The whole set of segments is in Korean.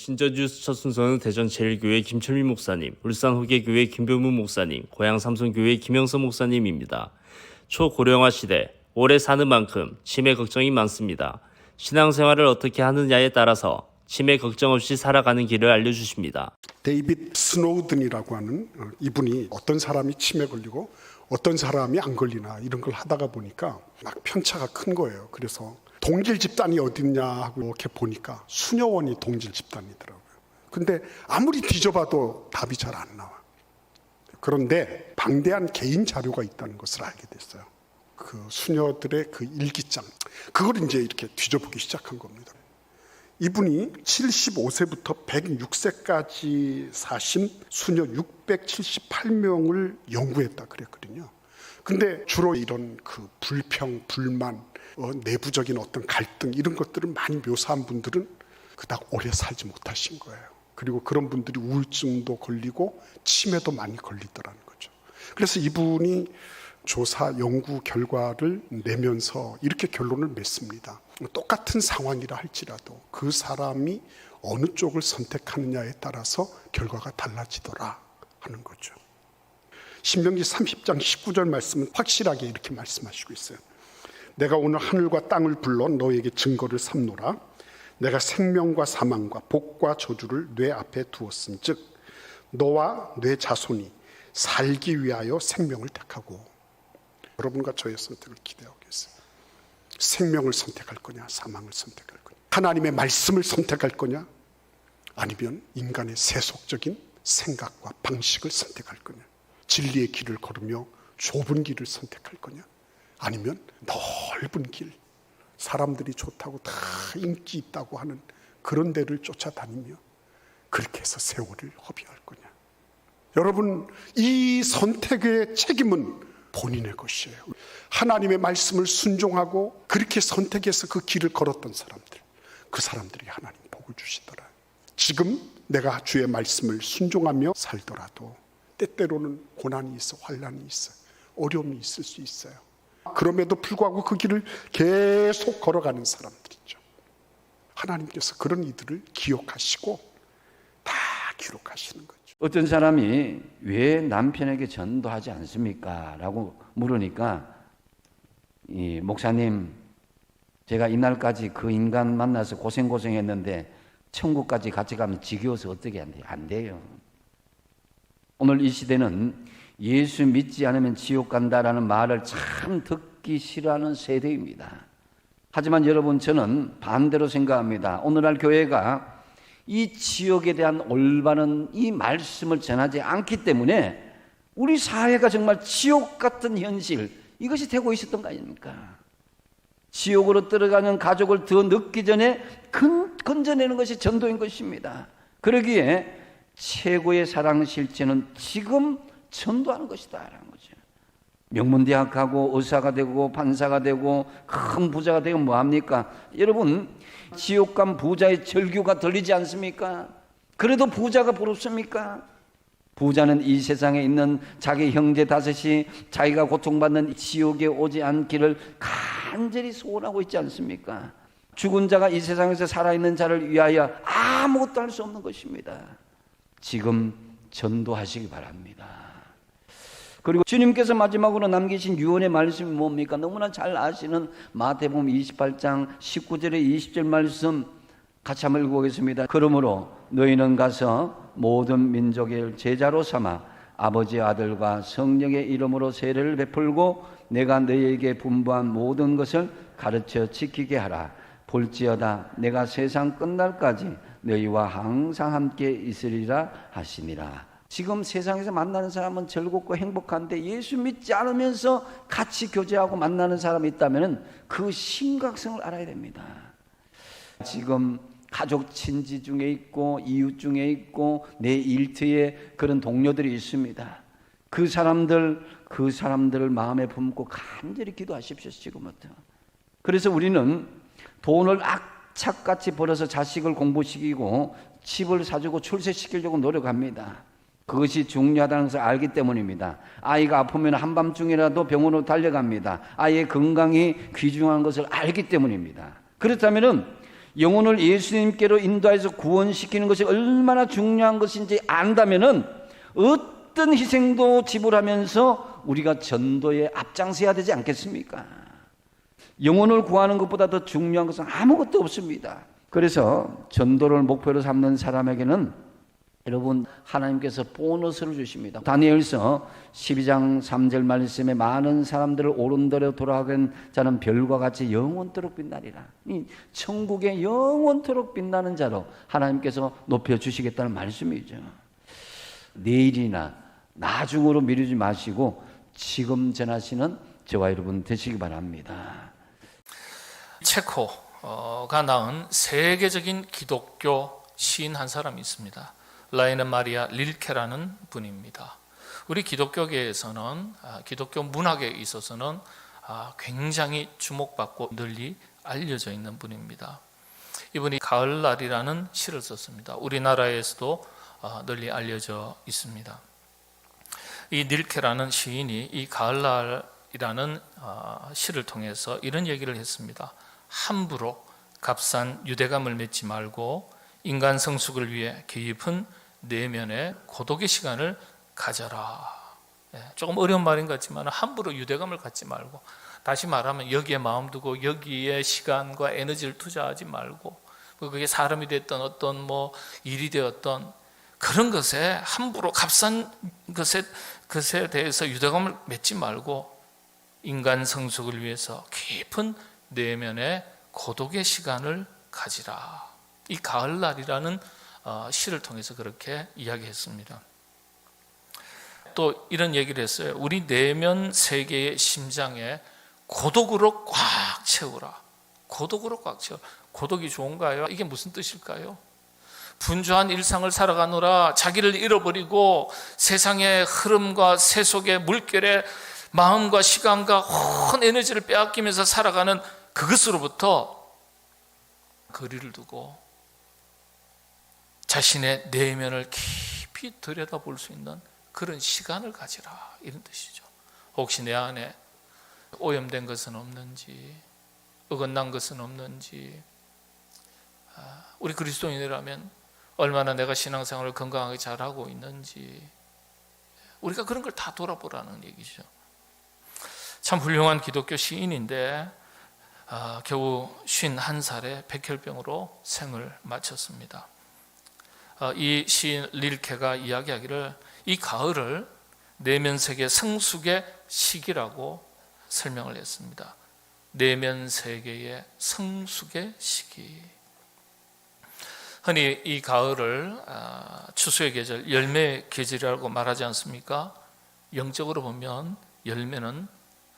신저뉴스 첫 순서는 대전 제일교회 김철민 목사님, 울산 호계교회 김병문 목사님, 고양 삼성교회 김영선 목사님입니다. 초고령화 시대, 오래 사는 만큼 치매 걱정이 많습니다. 신앙생활을 어떻게 하느냐에 따라서 치매 걱정 없이 살아가는 길을 알려주십니다. 데이빗 스노우든이라고 하는 이분이 어떤 사람이 치매 걸리고 어떤 사람이 안 걸리나 이런 걸 하다가 보니까 막 편차가 큰 거예요. 그래서 동질 집단이 어딨냐 하고 이렇게 보니까 수녀원이 동질 집단이더라고요. 근데 아무리 뒤져봐도 답이 잘 안 나와. 그런데 방대한 개인 자료가 있다는 것을 알게 됐어요. 그 수녀들의 그 일기장, 그걸 이제 이렇게 뒤져보기 시작한 겁니다. 이분이 75세부터 106세까지 사신 수녀 678명을 연구했다 그랬거든요. 근데 주로 이런 그 불평, 불만, 내부적인 어떤 갈등 이런 것들을 많이 묘사한 분들은 그닥 오래 살지 못하신 거예요. 그리고 그런 분들이 우울증도 걸리고 치매도 많이 걸리더라는 거죠. 그래서 이분이 조사 연구 결과를 내면서 이렇게 결론을 맺습니다. 똑같은 상황이라 할지라도 그 사람이 어느 쪽을 선택하느냐에 따라서 결과가 달라지더라 하는 거죠. 신명기 30장 19절 말씀은 확실하게 이렇게 말씀하시고 있어요. 내가 오늘 하늘과 땅을 불러 너에게 증거를 삼노라. 내가 생명과 사망과 복과 저주를 뇌 앞에 두었은즉 너와 뇌 자손이 살기 위하여 생명을 택하고. 여러분과 저의 선택을 기대하고 계세요. 생명을 선택할 거냐, 사망을 선택할 거냐, 하나님의 말씀을 선택할 거냐, 아니면 인간의 세속적인 생각과 방식을 선택할 거냐, 진리의 길을 걸으며 좁은 길을 선택할 거냐, 아니면 넓은 길, 사람들이 좋다고 다 인기 있다고 하는 그런 데를 쫓아다니며 그렇게 해서 세월을 허비할 거냐. 여러분, 이 선택의 책임은 본인의 것이에요. 하나님의 말씀을 순종하고 그렇게 선택해서 그 길을 걸었던 사람들, 그 사람들이 하나님 복을 주시더라. 지금 내가 주의 말씀을 순종하며 살더라도 때때로는 고난이 있어, 환난이 있어, 어려움이 있을 수 있어요. 그럼에도 불구하고 그 길을 계속 걸어가는 사람들이죠. 하나님께서 그런 이들을 기억하시고 다 기록하시는 거죠. 어떤 사람이 왜 남편에게 전도하지 않습니까? 라고 물으니까 목사님, 제가 이날까지 그 인간 만나서 고생했는데 천국까지 같이 가면 지겨워서 어떻게 안 돼요? 안 돼요. 오늘 이 시대는 예수 믿지 않으면 지옥 간다라는 말을 참 듣기 싫어하는 세대입니다. 하지만 여러분, 저는 반대로 생각합니다. 오늘날 교회가 이 지옥에 대한 올바른 이 말씀을 전하지 않기 때문에 우리 사회가 정말 지옥 같은 현실, 이것이 되고 있었던 거 아닙니까? 지옥으로 들어가는 가족을 더 늦기 전에 건져내는 것이 전도인 것입니다. 그러기에 최고의 사랑 실제는 지금 전도하는 것이다 라는 거죠. 명문대학 가고 의사가 되고 판사가 되고 큰 부자가 되고 뭐합니까? 여러분, 지옥 간 부자의 절규가 들리지 않습니까? 그래도 부자가 부럽습니까? 부자는 이 세상에 있는 자기 형제 다섯이 자기가 고통받는 지옥에 오지 않기를 간절히 소원하고 있지 않습니까? 죽은 자가 이 세상에서 살아있는 자를 위하여 아무것도 할 수 없는 것입니다. 지금 전도하시기 바랍니다. 그리고 주님께서 마지막으로 남기신 유언의 말씀이 뭡니까? 너무나 잘 아시는 마태복음 28장 19절에 20절 말씀 같이 한번 읽어보겠습니다. 그러므로 너희는 가서 모든 민족의 제자로 삼아 아버지, 아들과 성령의 이름으로 세례를 베풀고 내가 너희에게 분부한 모든 것을 가르쳐 지키게 하라. 볼지어다 내가 세상 끝날까지 너희와 항상 함께 있으리라 하시니라. 지금 세상에서 만나는 사람은 즐겁고 행복한데 예수 믿지 않으면서 같이 교제하고 만나는 사람이 있다면 그 심각성을 알아야 됩니다. 지금 가족 친지 중에 있고 이웃 중에 있고 내 일터에 그런 동료들이 있습니다. 그 사람들을 마음에 품고 간절히 기도하십시오. 지금부터. 그래서 우리는 돈을 악착같이 벌어서 자식을 공부시키고 집을 사주고 출세시키려고 노력합니다. 그것이 중요하다는 것을 알기 때문입니다. 아이가 아프면 한밤중이라도 병원으로 달려갑니다. 아이의 건강이 귀중한 것을 알기 때문입니다. 그렇다면 영혼을 예수님께로 인도해서 구원시키는 것이 얼마나 중요한 것인지 안다면은 어떤 희생도 지불하면서 우리가 전도에 앞장서야 되지 않겠습니까? 영혼을 구하는 것보다 더 중요한 것은 아무것도 없습니다. 그래서 전도를 목표로 삼는 사람에게는 여러분, 하나님께서 보너스를 주십니다. 다니엘서 12장 3절 말씀에 많은 사람들을 옳은대로 돌아가는 자는 별과 같이 영원토록 빛나리라. 이 천국에 영원토록 빛나는 자로 하나님께서 높여주시겠다는 말씀이죠. 내일이나 나중으로 미루지 마시고 지금 전하시는 저와 여러분 되시기 바랍니다. 체코가 낳은 세계적인 기독교 시인 한 사람이 있습니다. 라이네 마리아 릴케라는 분입니다. 우리 기독교계에서는 기독교 문학에 있어서는 굉장히 주목받고 널리 알려져 있는 분입니다. 이분이 가을날이라는 시를 썼습니다. 우리나라에서도 널리 알려져 있습니다. 이 릴케라는 시인이 이 가을날이라는 시를 통해서 이런 얘기를 했습니다. 함부로 값싼 유대감을 맺지 말고 인간 성숙을 위해 깊은 내면의 고독의 시간을 가져라. 조금 어려운 말인 것 같지만 함부로 유대감을 갖지 말고, 다시 말하면 여기에 마음 두고 여기에 시간과 에너지를 투자하지 말고, 그게 사람이 됐던 어떤 일이 되었던 그런 것에 함부로 값싼 것에 대해서 유대감을 맺지 말고 인간 성숙을 위해서 깊은 내면의 고독의 시간을 가지라. 이 가을날이라는 시를 통해서 그렇게 이야기했습니다. 또 이런 얘기를 했어요. 우리 내면 세계의 심장에 고독으로 꽉 채우라. 고독으로 꽉 채워. 고독이 좋은가요? 이게 무슨 뜻일까요? 분주한 일상을 살아가느라 자기를 잃어버리고 세상의 흐름과 세속의 물결에 마음과 시간과 온 에너지를 빼앗기면서 살아가는 그것으로부터 거리를 두고 자신의 내면을 깊이 들여다볼 수 있는 그런 시간을 가지라, 이런 뜻이죠. 혹시 내 안에 오염된 것은 없는지, 어긋난 것은 없는지, 우리 그리스도인이라면 얼마나 내가 신앙생활을 건강하게 잘하고 있는지, 우리가 그런 걸 다 돌아보라는 얘기죠. 참 훌륭한 기독교 시인인데 겨우 51살에 백혈병으로 생을 마쳤습니다. 이 시인 릴케가 이야기하기를 이 가을을 내면세계 성숙의 시기라고 설명을 했습니다. 내면세계의 성숙의 시기. 흔히 이 가을을 추수의 계절, 열매의 계절이라고 말하지 않습니까? 영적으로 보면 열매는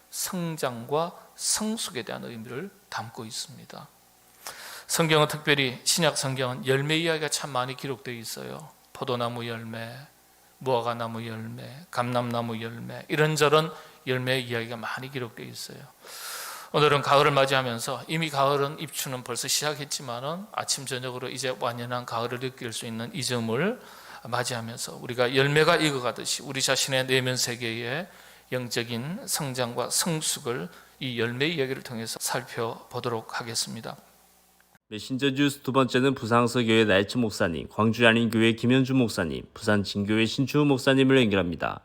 성장과 성숙에 대한 의미를 담고 있습니다. 성경은 특별히 신약 성경은 열매 이야기가 참 많이 기록되어 있어요. 포도나무 열매, 무화과나무 열매, 감람나무 열매, 이런저런 열매 이야기가 많이 기록되어 있어요. 오늘은 가을을 맞이하면서 이미 가을은 입추는 벌써 시작했지만은 아침 저녁으로 이제 완연한 가을을 느낄 수 있는 이 점을 맞이하면서 우리가 열매가 익어가듯이 우리 자신의 내면 세계의 영적인 성장과 성숙을 이 열매 이야기를 통해서 살펴보도록 하겠습니다. 메신저 주스 두 번째는 부산항서교회 나일츠 목사님, 광주 양림교회 김현주 목사님, 부산 진교회 신추우 목사님을 연결합니다.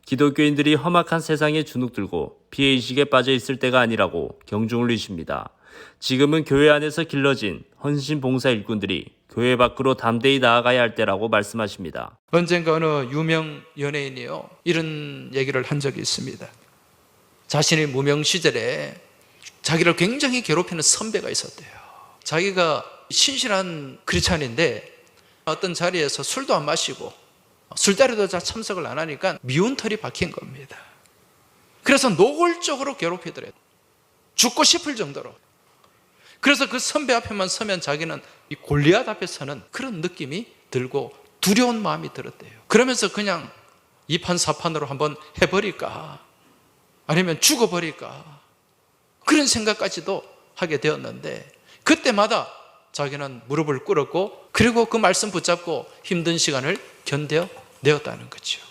기독교인들이 험악한 세상에 주눅들고 피해의식에 빠져 있을 때가 아니라고 경종을 울리십니다. 지금은 교회 안에서 길러진 헌신 봉사 일꾼들이 교회 밖으로 담대히 나아가야 할 때라고 말씀하십니다. 언젠가 어느 유명 연예인이요, 이런 얘기를 한 적이 있습니다. 자신의 무명 시절에 자기를 굉장히 괴롭히는 선배가 있었대요. 자기가 신실한 크리스찬인데 어떤 자리에서 술도 안 마시고 술자리도 잘 참석을 안 하니까 미운 털이 박힌 겁니다. 그래서 노골적으로 괴롭히더래요. 죽고 싶을 정도로. 그래서 그 선배 앞에만 서면 자기는 이 골리앗 앞에 서는 그런 느낌이 들고 두려운 마음이 들었대요. 그러면서 그냥 이판사판으로 한번 해버릴까, 아니면 죽어버릴까, 그런 생각까지도 하게 되었는데, 그때마다 자기는 무릎을 꿇었고 그리고 그 말씀 붙잡고 힘든 시간을 견뎌내었다는 거죠.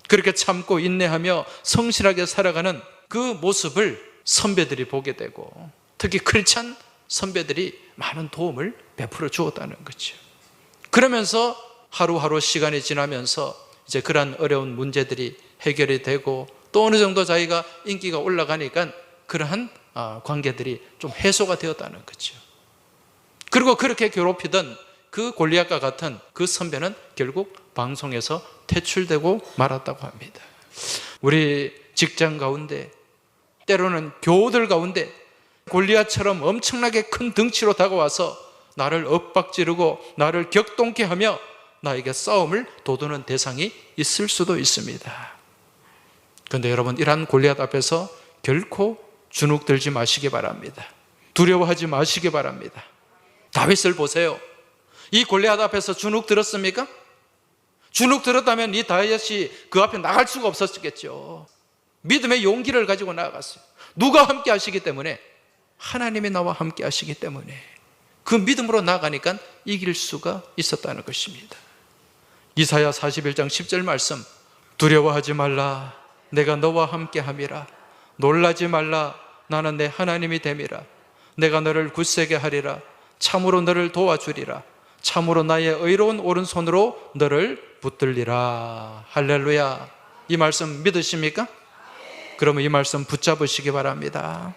그렇게 참고 인내하며 성실하게 살아가는 그 모습을 선배들이 보게 되고, 특히 크리스찬 선배들이 많은 도움을 베풀어 주었다는 거죠. 그러면서 하루하루 시간이 지나면서 이제 그런 어려운 문제들이 해결이 되고 또 어느 정도 자기가 인기가 올라가니까 그러한 관계들이 좀 해소가 되었다는 거죠. 그리고 그렇게 괴롭히던 그 골리앗과 같은 그 선배는 결국 방송에서 퇴출되고 말았다고 합니다. 우리 직장 가운데 때로는 교우들 가운데 골리앗처럼 엄청나게 큰 덩치로 다가와서 나를 엇박지르고 나를 격동케 하며 나에게 싸움을 돋우는 대상이 있을 수도 있습니다. 그런데 여러분, 이러한 골리앗 앞에서 결코 주눅들지 마시기 바랍니다. 두려워하지 마시기 바랍니다. 다윗을 보세요. 이 골리앗 앞에서 주눅 들었습니까? 주눅 들었다면 이 다윗이 그 앞에 나갈 수가 없었겠죠. 믿음의 용기를 가지고 나아갔어요. 누가 함께 하시기 때문에? 하나님이 나와 함께 하시기 때문에 그 믿음으로 나아가니까 이길 수가 있었다는 것입니다. 이사야 41장 10절 말씀, 두려워하지 말라, 내가 너와 함께 함이라. 놀라지 말라, 나는 내 하나님이 됨이라. 내가 너를 굳세게 하리라. 참으로 너를 도와주리라. 참으로 나의 의로운 오른손으로 너를 붙들리라. 할렐루야. 이 말씀 믿으십니까? 그러면 이 말씀 붙잡으시기 바랍니다.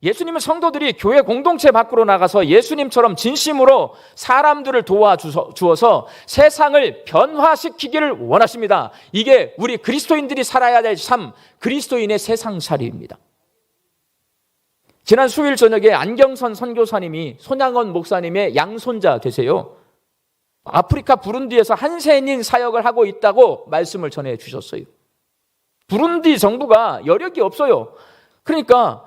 예수님은 성도들이 교회 공동체 밖으로 나가서 예수님처럼 진심으로 사람들을 도와주어서 세상을 변화시키기를 원하십니다. 이게 우리 그리스도인들이 살아야 될 삶, 그리스도인의 세상살이입니다. 지난 수요일 저녁에 안경선 선교사님이 손양원 목사님의 양손자 되세요. 아프리카 부룬디에서 한센인 사역을 하고 있다고 말씀을 전해 주셨어요. 부룬디 정부가 여력이 없어요. 그러니까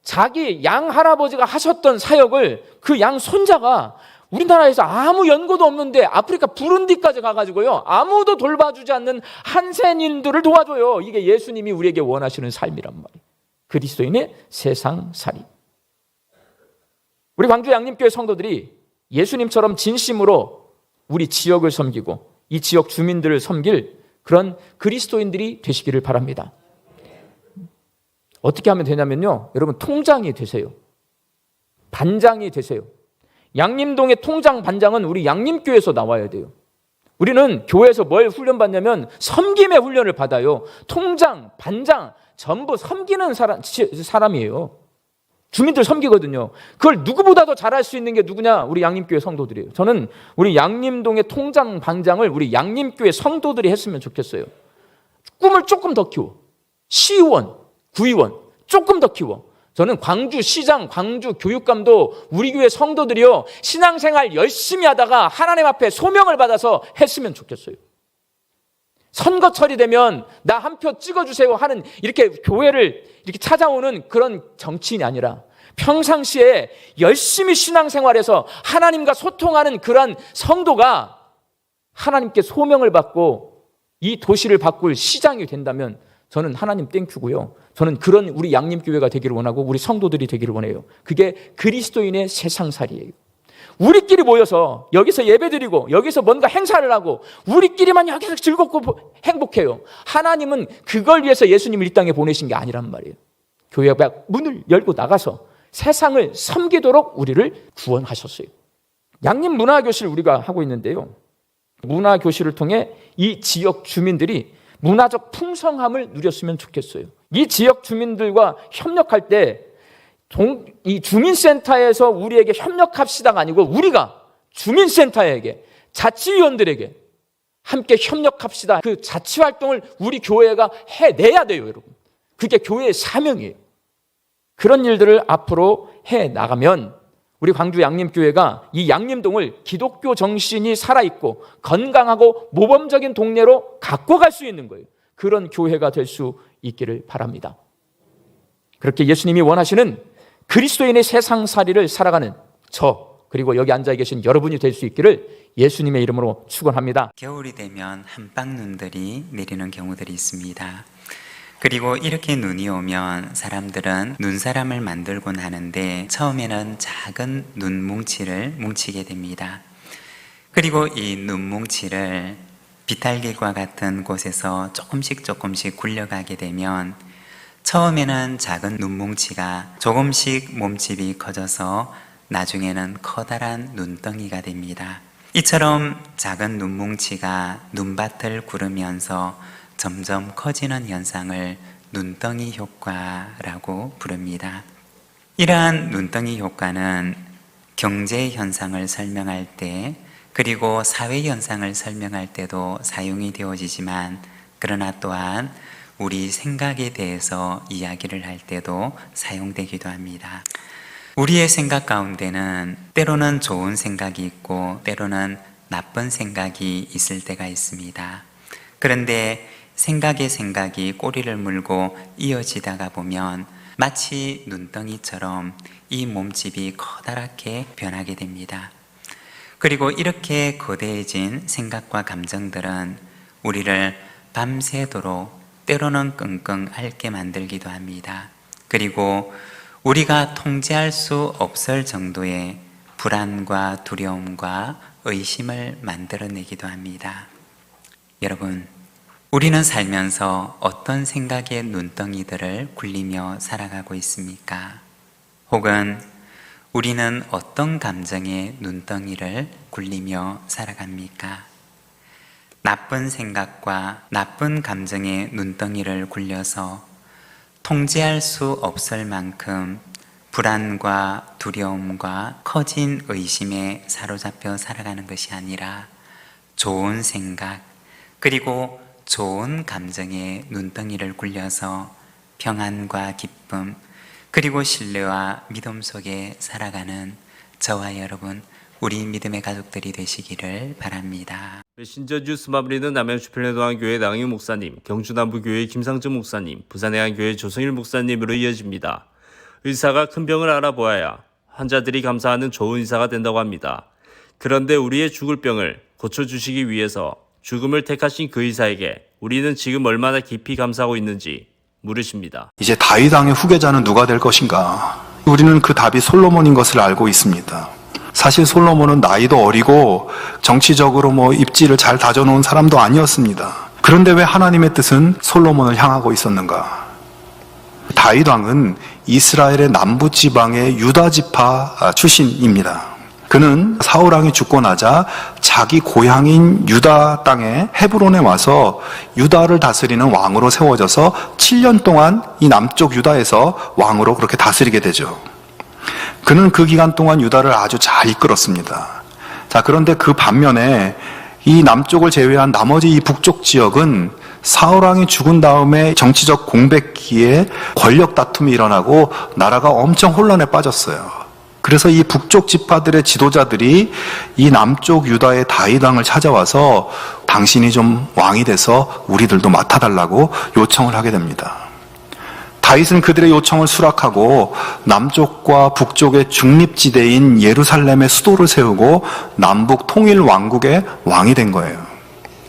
자기 양 할아버지가 하셨던 사역을 그 양 손자가 우리나라에서 아무 연고도 없는데 아프리카 부룬디까지 가가지고요, 아무도 돌봐주지 않는 한센인들을 도와줘요. 이게 예수님이 우리에게 원하시는 삶이란 말이에요. 그리스도인의 세상살이. 우리 광주 양림교회 성도들이 예수님처럼 진심으로 우리 지역을 섬기고 이 지역 주민들을 섬길 그런 그리스도인들이 되시기를 바랍니다. 어떻게 하면 되냐면요, 여러분, 통장이 되세요. 반장이 되세요. 양림동의 통장 반장은 우리 양림교회에서 나와야 돼요. 우리는 교회에서 뭘 훈련받냐면 섬김의 훈련을 받아요. 통장, 반장 전부 섬기는 사람이에요. 주민들 섬기거든요. 그걸 누구보다도 잘할 수 있는 게 누구냐? 우리 양림교회 성도들이에요. 저는 우리 양림동의 통장 반장을 우리 양림교회 성도들이 했으면 좋겠어요. 꿈을 조금 더 키워. 시의원, 구의원 조금 더 키워. 저는 광주시장, 광주교육감도 우리 교회 성도들이요, 신앙생활 열심히 하다가 하나님 앞에 소명을 받아서 했으면 좋겠어요. 선거철이 되면 나 한 표 찍어주세요 하는 이렇게 교회를 이렇게 찾아오는 그런 정치인이 아니라 평상시에 열심히 신앙생활해서 하나님과 소통하는 그런 성도가 하나님께 소명을 받고 이 도시를 바꿀 시장이 된다면 저는 하나님 땡큐고요. 저는 그런 우리 양림교회가 되기를 원하고 우리 성도들이 되기를 원해요. 그게 그리스도인의 세상살이에요. 우리끼리 모여서 여기서 예배드리고 여기서 뭔가 행사를 하고 우리끼리만 여기서 즐겁고 행복해요. 하나님은 그걸 위해서 예수님을 이 땅에 보내신 게 아니란 말이에요. 교회가 문을 열고 나가서 세상을 섬기도록 우리를 구원하셨어요. 양림문화교실 우리가 하고 있는데요, 문화교실을 통해 이 지역 주민들이 문화적 풍성함을 누렸으면 좋겠어요. 이 지역 주민들과 협력할 때 이 주민센터에서 우리에게 협력합시다가 아니고 우리가 주민센터에게, 자치위원들에게 함께 협력합시다. 그 자치활동을 우리 교회가 해내야 돼요, 여러분. 그게 교회의 사명이에요. 그런 일들을 앞으로 해나가면 우리 광주 양림교회가 이 양림동을 기독교 정신이 살아있고 건강하고 모범적인 동네로 갖고 갈 수 있는 거예요. 그런 교회가 될 수 있기를 바랍니다. 그렇게 예수님이 원하시는 그리스도인의 세상살이를 살아가는 저, 그리고 여기 앉아 계신 여러분이 될 수 있기를 예수님의 이름으로 축원합니다. 겨울이 되면 한방눈들이 내리는 경우들이 있습니다. 그리고 이렇게 눈이 오면 사람들은 눈사람을 만들곤 하는데 처음에는 작은 눈뭉치를 뭉치게 됩니다. 그리고 이 눈뭉치를 비탈길과 같은 곳에서 조금씩 굴려가게 되면 처음에는 작은 눈뭉치가 조금씩 몸집이 커져서 나중에는 커다란 눈덩이가 됩니다. 이처럼 작은 눈뭉치가 눈밭을 구르면서 점점 커지는 현상을 눈덩이 효과라고 부릅니다. 이러한 눈덩이 효과는 경제 현상을 설명할 때 그리고 사회 현상을 설명할 때도 사용이 되어지지만 그러나 또한 우리 생각에 대해서 이야기를 할 때도 사용되기도 합니다. 우리의 생각 가운데는 때로는 좋은 생각이 있고 때로는 나쁜 생각이 있을 때가 있습니다. 그런데 생각의 생각이 꼬리를 물고 이어지다가 보면 마치 눈덩이처럼 이 몸집이 커다랗게 변하게 됩니다. 그리고 이렇게 거대해진 생각과 감정들은 우리를 밤새도록 때로는 끙끙 앓게 만들기도 합니다. 그리고 우리가 통제할 수 없을 정도의 불안과 두려움과 의심을 만들어내기도 합니다. 여러분, 우리는 살면서 어떤 생각의 눈덩이들을 굴리며 살아가고 있습니까? 혹은 우리는 어떤 감정의 눈덩이를 굴리며 살아갑니까? 나쁜 생각과 나쁜 감정의 눈덩이를 굴려서 통제할 수 없을 만큼 불안과 두려움과 커진 의심에 사로잡혀 살아가는 것이 아니라 좋은 생각 그리고 좋은 감정의 눈덩이를 굴려서 평안과 기쁨 그리고 신뢰와 믿음 속에 살아가는 저와 여러분 우리 믿음의 가족들이 되시기를 바랍니다. 메신저 뉴스 마무리는 남양주평내도안교회 나경윤 목사님, 경주남부교회 김상준 목사님, 부산해안교회 조성일 목사님으로 이어집니다. 의사가 큰 병을 알아보아야 환자들이 감사하는 좋은 의사가 된다고 합니다. 그런데 우리의 죽을 병을 고쳐주시기 위해서 죽음을 택하신 그 의사에게 우리는 지금 얼마나 깊이 감사하고 있는지 물으십니다. 이제 다윗 왕의 후계자는 누가 될 것인가? 우리는 그 답이 솔로몬인 것을 알고 있습니다. 사실 솔로몬은 나이도 어리고 정치적으로 입지를 잘 다져놓은 사람도 아니었습니다. 그런데 왜 하나님의 뜻은 솔로몬을 향하고 있었는가? 다윗 왕은 이스라엘의 남부 지방의 유다 지파 출신입니다. 그는 사울 왕이 죽고 나자 자기 고향인 유다 땅에 헤브론에 와서 유다를 다스리는 왕으로 세워져서 7년 동안 이 남쪽 유다에서 왕으로 그렇게 다스리게 되죠. 그는 그 기간 동안 유다를 아주 잘 이끌었습니다. 자, 그런데 그 반면에 이 남쪽을 제외한 나머지 이 북쪽 지역은 사울 왕이 죽은 다음에 정치적 공백기에 권력 다툼이 일어나고 나라가 엄청 혼란에 빠졌어요. 그래서 이 북쪽 지파들의 지도자들이 이 남쪽 유다의 다윗 왕을 찾아와서 당신이 좀 왕이 돼서 우리들도 맡아달라고 요청을 하게 됩니다. 다윗은 그들의 요청을 수락하고 남쪽과 북쪽의 중립지대인 예루살렘의 수도를 세우고 남북 통일 왕국의 왕이 된 거예요.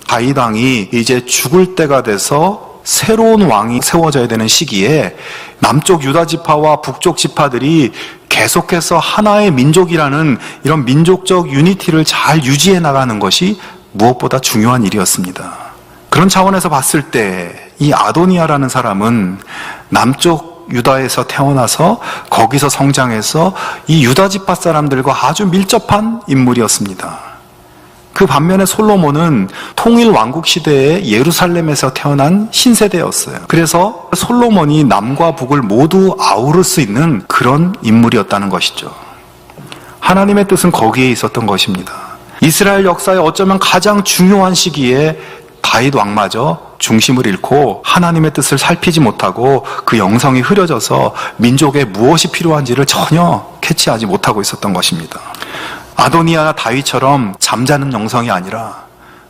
다윗 왕이 이제 죽을 때가 돼서 새로운 왕이 세워져야 되는 시기에 남쪽 유다 지파와 북쪽 지파들이 계속해서 하나의 민족이라는 이런 민족적 유니티를 잘 유지해 나가는 것이 무엇보다 중요한 일이었습니다. 그런 차원에서 봤을 때 이 아도니아라는 사람은 남쪽 유다에서 태어나서 거기서 성장해서 이 유다 지파 사람들과 아주 밀접한 인물이었습니다. 그 반면에 솔로몬은 통일 왕국 시대에 예루살렘에서 태어난 신세대였어요. 그래서 솔로몬이 남과 북을 모두 아우를 수 있는 그런 인물이었다는 것이죠. 하나님의 뜻은 거기에 있었던 것입니다. 이스라엘 역사에 어쩌면 가장 중요한 시기에 다윗 왕마저 중심을 잃고 하나님의 뜻을 살피지 못하고 그 영성이 흐려져서 민족에 무엇이 필요한지를 전혀 캐치하지 못하고 있었던 것입니다. 아도니아나 다윗처럼 잠자는 영성이 아니라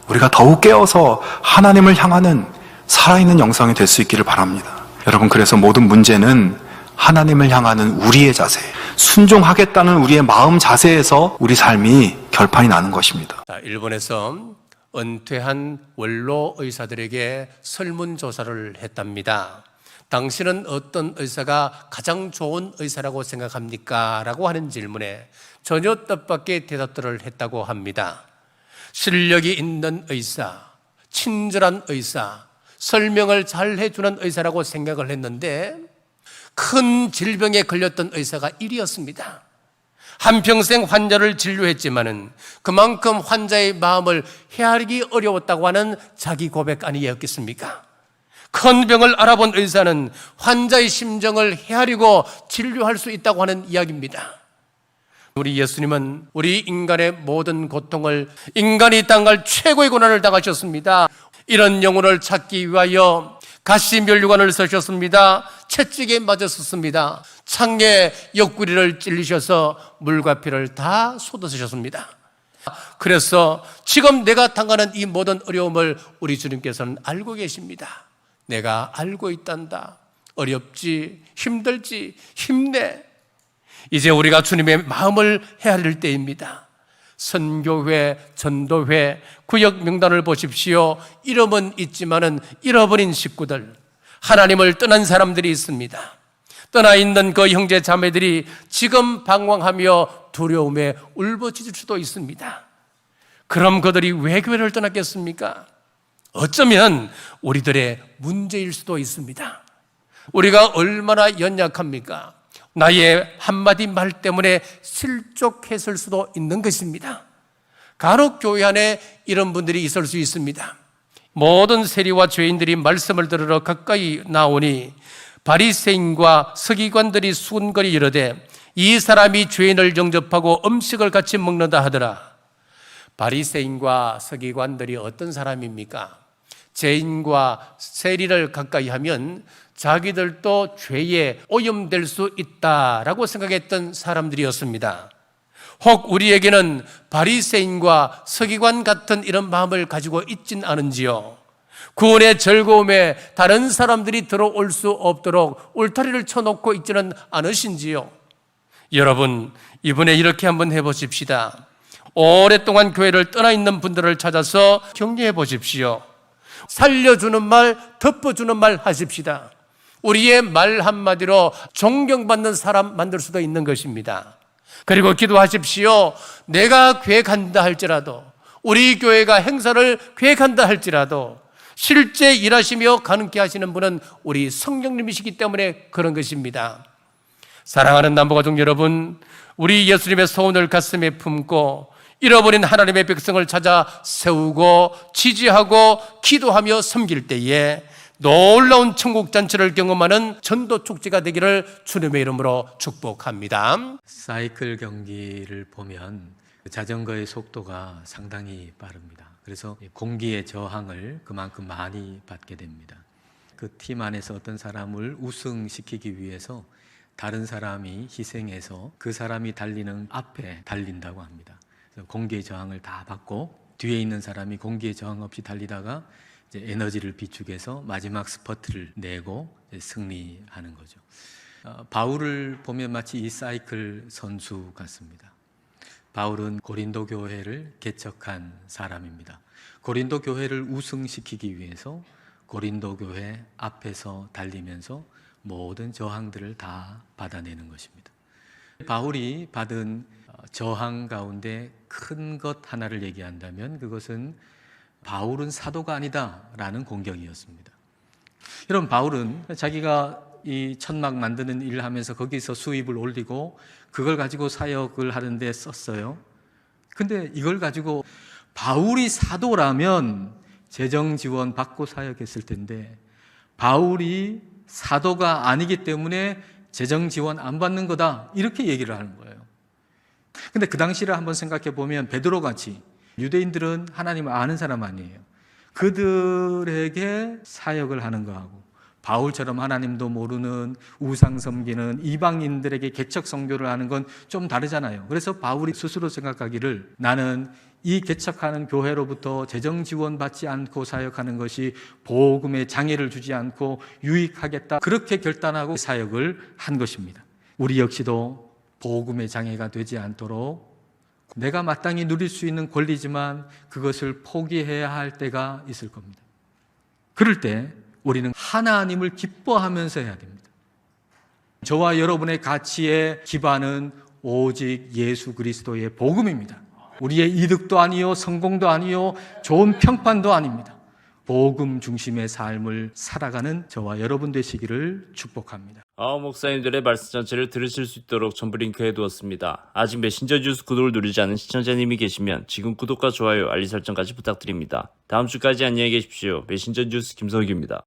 우리가 더욱 깨어서 하나님을 향하는 살아있는 영성이 될 수 있기를 바랍니다. 여러분, 그래서 모든 문제는 하나님을 향하는 우리의 자세, 순종하겠다는 우리의 마음 자세에서 우리 삶이 결판이 나는 것입니다. 일본에서 은퇴한 원로 의사들에게 설문조사를 했답니다. 당신은 어떤 의사가 가장 좋은 의사라고 생각합니까? 라고 하는 질문에 전혀 뜻밖의 대답들을 했다고 합니다. 실력이 있는 의사, 친절한 의사, 설명을 잘 해주는 의사라고 생각을 했는데 큰 질병에 걸렸던 의사가 1위였습니다. 한평생 환자를 진료했지만은 그만큼 환자의 마음을 헤아리기 어려웠다고 하는 자기 고백 아니었겠습니까? 큰 병을 알아본 의사는 환자의 심정을 헤아리고 진료할 수 있다고 하는 이야기입니다. 우리 예수님은 우리 인간의 모든 고통을, 인간이 당할 최고의 고난을 당하셨습니다. 이런 영혼을 찾기 위하여 가시면류관을 쓰셨습니다. 채찍에 맞았었습니다. 창에 옆구리를 찔리셔서 물과 피를 다 쏟으셨습니다. 그래서 지금 내가 당하는 이 모든 어려움을 우리 주님께서는 알고 계십니다. 내가 알고 있단다. 어렵지, 힘들지, 힘내. 이제 우리가 주님의 마음을 헤아릴 때입니다. 선교회, 전도회, 구역 명단을 보십시오. 이름은 있지만은 잃어버린 식구들, 하나님을 떠난 사람들이 있습니다. 떠나 있는 그 형제 자매들이 지금 방황하며 두려움에 울부짖을 수도 있습니다. 그럼 그들이 왜 교회를 떠났겠습니까? 어쩌면 우리들의 문제일 수도 있습니다. 우리가 얼마나 연약합니까? 나의 한마디 말 때문에 실족했을 수도 있는 것입니다. 간혹 교회 안에 이런 분들이 있을 수 있습니다. 모든 세리와 죄인들이 말씀을 들으러 가까이 나오니 바리새인과 서기관들이 수군거리 이르되 이 사람이 죄인을 영접하고 음식을 같이 먹는다 하더라. 바리새인과 서기관들이 어떤 사람입니까? 죄인과 세리를 가까이 하면 자기들도 죄에 오염될 수 있다라고 생각했던 사람들이었습니다. 혹 우리에게는 바리새인과 서기관 같은 이런 마음을 가지고 있진 않은지요? 구원의 즐거움에 다른 사람들이 들어올 수 없도록 울타리를 쳐놓고 있지는 않으신지요? 여러분, 이번에 이렇게 한번 해보십시다. 오랫동안 교회를 떠나 있는 분들을 찾아서 격려해 보십시오. 살려주는 말, 덮어주는 말 하십시다. 우리의 말 한마디로 존경받는 사람 만들 수도 있는 것입니다. 그리고 기도하십시오. 내가 계획한다 할지라도, 우리 교회가 행사를 계획한다 할지라도 실제 일하시며 가능케 하시는 분은 우리 성령님이시기 때문에 그런 것입니다. 사랑하는 남부가족 여러분, 우리 예수님의 소원을 가슴에 품고 잃어버린 하나님의 백성을 찾아 세우고 지지하고 기도하며 섬길 때에 놀라운 천국 잔치를 경험하는 전도 축제가 되기를 주님의 이름으로 축복합니다. 사이클 경기를 보면 자전거의 속도가 상당히 빠릅니다. 그래서 공기의 저항을 그만큼 많이 받게 됩니다. 그 팀 안에서 어떤 사람을 우승시키기 위해서 다른 사람이 희생해서 그 사람이 달리는 앞에 달린다고 합니다. 그래서 공기의 저항을 다 받고 뒤에 있는 사람이 공기의 저항 없이 달리다가 이제 에너지를 비축해서 마지막 스퍼트를 내고 승리하는 거죠. 바울을 보면 마치 이 사이클 선수 같습니다. 바울은 고린도 교회를 개척한 사람입니다. 고린도 교회를 우승시키기 위해서 고린도 교회 앞에서 달리면서 모든 저항들을 다 받아내는 것입니다. 바울이 받은 저항 가운데 큰 것 하나를 얘기한다면 그것은 바울은 사도가 아니다라는 공격이었습니다. 여러분, 바울은 자기가 이 천막 만드는 일을 하면서 거기서 수입을 올리고 그걸 가지고 사역을 하는데 썼어요. 근데 이걸 가지고 바울이 사도라면 재정 지원 받고 사역했을 텐데 바울이 사도가 아니기 때문에 재정 지원 안 받는 거다, 이렇게 얘기를 하는 거예요. 근데 그 당시를 한번 생각해 보면 베드로같이 유대인들은 하나님을 아는 사람 아니에요. 그들에게 사역을 하는 거하고 바울처럼 하나님도 모르는 우상 섬기는 이방인들에게 개척 선교를 하는 건 좀 다르잖아요. 그래서 바울이 스스로 생각하기를 나는 이 개척하는 교회로부터 재정 지원 받지 않고 사역하는 것이 복음에 장애를 주지 않고 유익하겠다, 그렇게 결단하고 사역을 한 것입니다. 우리 역시도 복음의 장애가 되지 않도록 내가 마땅히 누릴 수 있는 권리지만 그것을 포기해야 할 때가 있을 겁니다. 그럴 때 우리는 하나님을 기뻐하면서 해야 됩니다. 저와 여러분의 가치의 기반은 오직 예수 그리스도의 복음입니다. 우리의 이득도 아니요, 성공도 아니요, 좋은 평판도 아닙니다. 복음 중심의 삶을 살아가는 저와 여러분 되시기를 축복합니다. 목사님들의 말씀 전체를 들으실 수 있도록 전부 링크해 두었습니다. 아직 메신저 뉴스 구독을 누르지 않은 시청자님이 계시면 지금 구독과 좋아요, 알림 설정까지 부탁드립니다. 다음 주까지 안녕히 계십시오. 메신저 뉴스 김석규입니다.